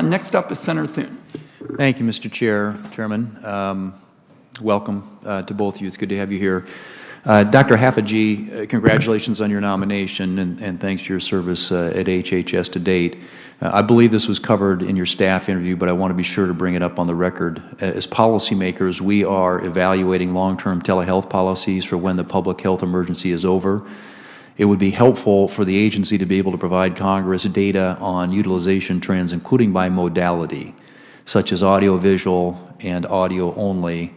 Next up is Senator Thune. Thank you, Mr. Chairman. Welcome to both of you. It's good to have you here. Dr. Haffajee, congratulations on your nomination, and thanks for your service at HHS to date. I believe this was covered in your staff interview, but I want to be sure to bring it up on the record. As policymakers, we are evaluating long-term telehealth policies for when the public health emergency is over. It would be helpful for the agency to be able to provide Congress data on utilization trends, including by modality, such as audiovisual and audio only,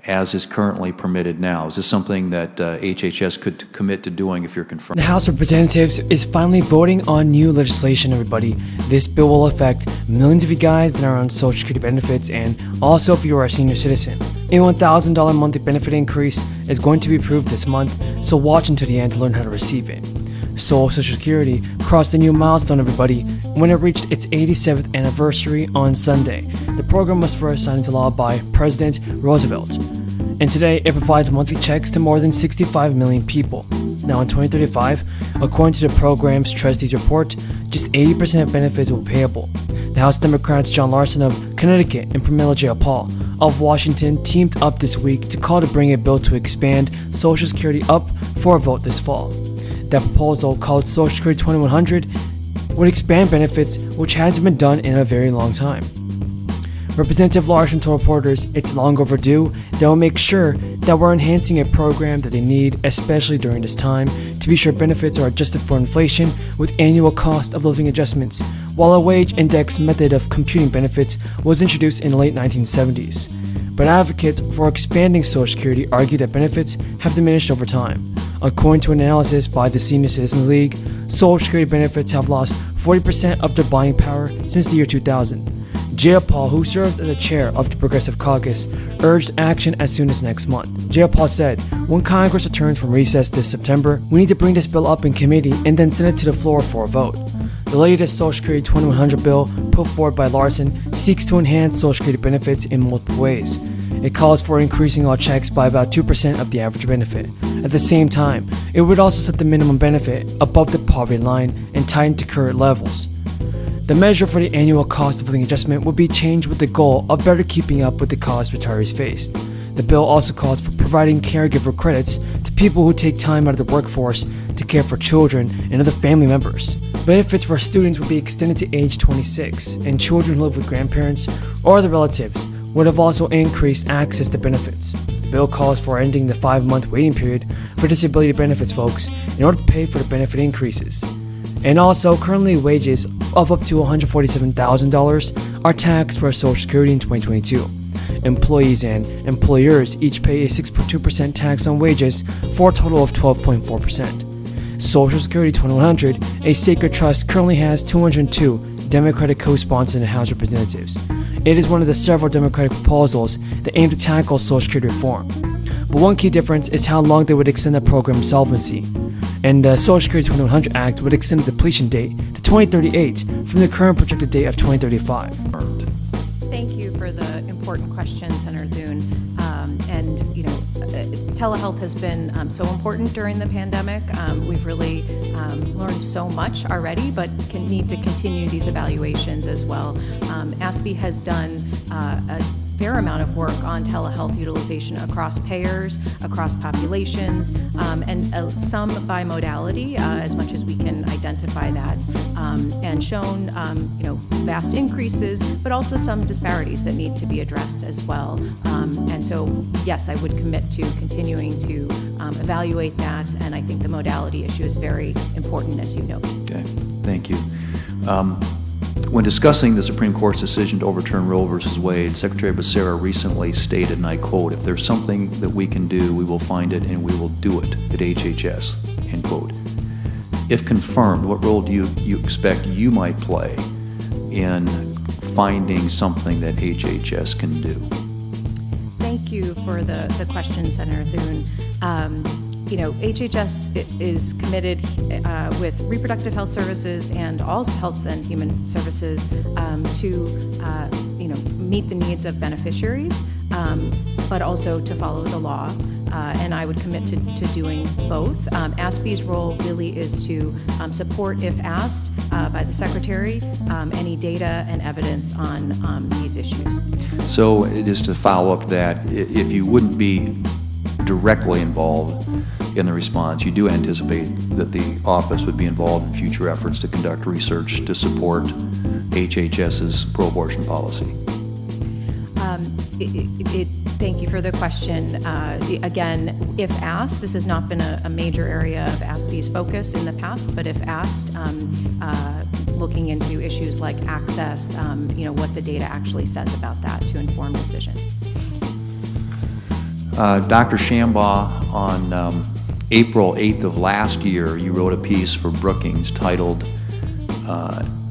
as is currently permitted now. Is this something that HHS could commit to doing if you're confirmed? The House of Representatives is finally voting on new legislation, everybody. This bill will affect millions of you guys that are on Social Security benefits, and also if you are a senior citizen. A $1,000 monthly benefit increase is going to be approved this month, so watch until the end to learn how to receive it. Social Security crossed a new milestone, everybody, when it reached its 87th anniversary on Sunday. The program was first signed into law by President Roosevelt, and today it provides monthly checks to more than 65 million people. Now in 2035, according to the program's trustees report, just 80% of benefits will be payable. The House Democrats John Larson of Connecticut and Pramila Jayapal of Washington teamed up this week to call to bring a bill to expand Social Security up for a vote this fall. That proposal, called Social Security 2100, would expand benefits, which hasn't been done in a very long time. Representative Larson told reporters it's long overdue. They will make sure that we're enhancing a program that they need, especially during this time, to be sure benefits are adjusted for inflation with annual cost of living adjustments, while a wage index method of computing benefits was introduced in the late 1970s. But advocates for expanding Social Security argue that benefits have diminished over time. According to an analysis by the Senior Citizens League, Social Security benefits have lost 40% of their buying power since the year 2000. Jayapal, who serves as the chair of the Progressive Caucus, urged action as soon as next month. Jayapal said, "When Congress returns from recess this September, we need to bring this bill up in committee and then send it to the floor for a vote." The latest Social Security 2100 bill, put forward by Larson, seeks to enhance Social Security benefits in multiple ways. It calls for increasing all checks by about 2% of the average benefit. At the same time, it would also set the minimum benefit above the poverty line and tighten to current levels. The measure for the annual cost of living adjustment would be changed with the goal of better keeping up with the costs retirees faced. The bill also calls for providing caregiver credits to people who take time out of the workforce to care for children and other family members. Benefits for students would be extended to age 26, and children who live with grandparents or other relatives would have also increased access to benefits. The bill calls for ending the 5-month waiting period for disability benefits, folks, in order to pay for the benefit increases. And also, currently wages of up to $147,000 are taxed for Social Security in 2022. Employees and employers each pay a 6.2% tax on wages for a total of 12.4%. Social Security 2100, a sacred trust, currently has 202 Democratic co-sponsors in the House of Representatives. It is one of the several Democratic proposals that aim to tackle Social Security reform. But one key difference is how long they would extend the program's solvency. And the Social Security 2100 Act would extend the depletion date to 2038 from the current projected date of 2035. Thank you for the important question, Senator Thune. Telehealth has been so important during the pandemic. We've really learned so much already, but need to continue these evaluations as well. ASPE has done a fair amount of work on telehealth utilization across payers, across populations, and some by modality, as much as we can identify that, and shown vast increases, but also some disparities that need to be addressed as well. And so, yes, I would commit to continuing to evaluate that, and I think the modality issue is very important, as you know. Okay, thank you. When discussing the Supreme Court's decision to overturn Roe v. Wade, Secretary Becerra recently stated, and I quote, "If there's something that we can do, we will find it and we will do it at HHS," end quote. If confirmed, what role do you expect you might play in finding something that HHS can do? Thank you for the question, Senator Thune. HHS is committed with reproductive health services and all health and human services to meet meet the needs of beneficiaries, but also to follow the law. And I would commit to doing both. ASPE's role really is to support, if asked by the Secretary, any data and evidence on these issues. So just to follow up that, if you wouldn't be directly involved in the response, you do anticipate that the office would be involved in future efforts to conduct research to support HHS's pro-abortion policy? Thank you for the question. Again, if asked, this has not been a major area of ASPE's focus in the past, but if asked, looking into issues like access, what the data actually says about that to inform decisions. Dr. Shambaugh, on April 8th of last year, you wrote a piece for Brookings titled,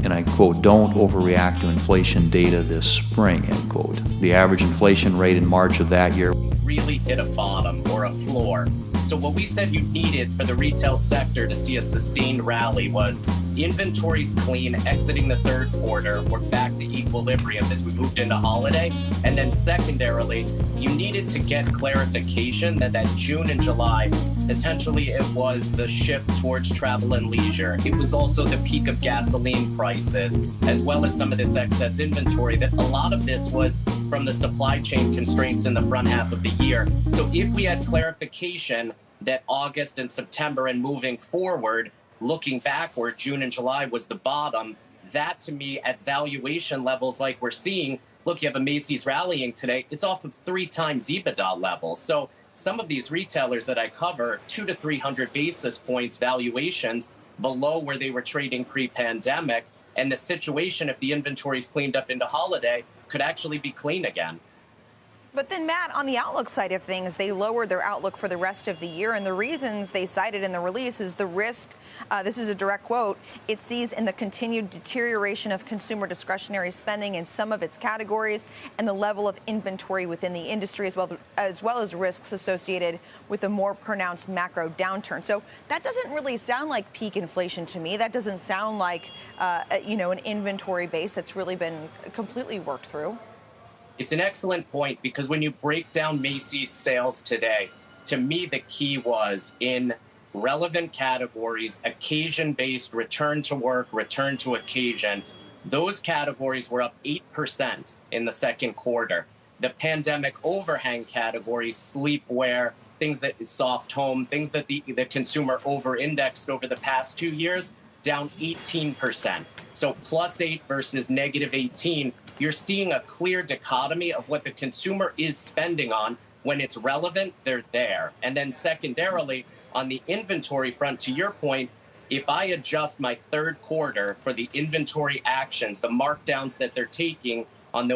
and I quote, "Don't overreact to inflation data this spring," end quote. The average inflation rate in March of that year really hit a bottom or a floor. So what we said you needed for the retail sector to see a sustained rally was inventories clean, exiting the third quarter, we're back to equilibrium as we moved into holiday. And then secondarily, you needed to get clarification that June and July, potentially it was the shift towards travel and leisure. It was also the peak of gasoline prices, as well as some of this excess inventory, that a lot of this was from the supply chain constraints in the front half of the year. So if we had clarification that August and September and moving forward, looking backward, June and July was the bottom, that to me at valuation levels like we're seeing, look, you have a Macy's rallying today, it's off of 3 times EBITDA levels. So some of these retailers that I cover, 200 to 300 basis points valuations below where they were trading pre-pandemic. And the situation, if the inventory's cleaned up into holiday, could actually be clean again. But then, Matt, on the outlook side of things, they lowered their outlook for the rest of the year. And the reasons they cited in the release is the risk, this is a direct quote, it sees in the continued deterioration of consumer discretionary spending in some of its categories and the level of inventory within the industry, as well as risks associated with a more pronounced macro downturn. So that doesn't really sound like peak inflation to me. That doesn't sound like, an inventory base that's really been completely worked through. It's an excellent point, because when you break down Macy's sales today, to me, the key was in relevant categories, occasion-based, return to work, return to occasion. Those categories were up 8% in the second quarter. The pandemic overhang categories, sleepwear, things that is soft home, things that the consumer over-indexed over the past 2 years, down 18%. So +8 versus -18. You're seeing a clear dichotomy of what the consumer is spending on. When it's relevant, they're there. And then secondarily, on the inventory front, to your point, if I adjust my third quarter for the inventory actions, the markdowns that they're taking on